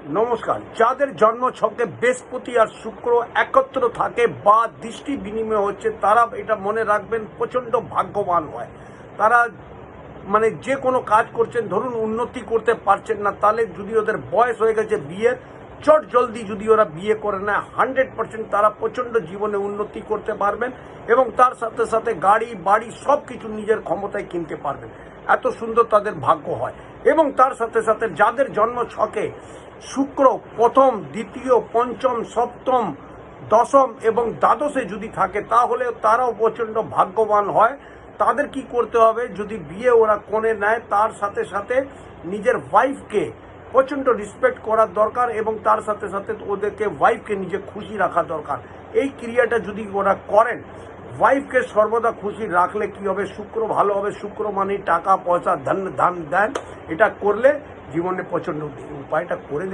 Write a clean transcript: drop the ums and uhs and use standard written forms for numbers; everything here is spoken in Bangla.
নমস্কার। যাদের জন্ম ছকে বৃহস্পতি আর শুক্র একত্র থাকে বা দৃষ্টি বিনিময় হচ্ছে, তারা এটা মনে রাখবেন প্রচণ্ড ভাগ্যবান হয়। তারা মানে যে কোনো কাজ করছেন, ধরুন উন্নতি করতে পারছেন না, তাহলে যদি ওদের বয়স হয়ে গেছে বিয়ের, চট জলদি যদি ওরা বিয়ে করে নেয় 100% তারা প্রচণ্ড জীবনে উন্নতি করতে পারবেন এবং তার সাথে সাথে গাড়ি বাড়ি সব কিছু নিজের ক্ষমতায় কিনতে পারবেন। এত সুন্দর তাদের ভাগ্য হয়। এবং তার সাথে সাথে যাদের জন্ম ছকে শুক্র প্রথম, দ্বিতীয়, পঞ্চম, সপ্তম, দশম এবং দ্বাদশে যদি থাকে, তাহলে তারাও প্রচণ্ড ভাগ্যবান হয়। তাদের কি করতে হবে, যদি বিয়ে ওরা করে নেয়, তার সাথে সাথে নিজের ওয়াইফকে প্রচণ্ড রেসপেক্ট করার দরকার এবং তার সাথে সাথে ওদেরকে ওয়াইফকে নিজে খুশি রাখা দরকার। এই ক্রিয়াটা যদি ওরা করেন, ওয়াইফকে সর্বদা খুশি রাখলে কি হবে, শুক্র ভালো হবে। শুক্র মানে টাকা পয়সা, ধান দেন। এটা করলে জীবনে প্রচণ্ড উপায়টা করে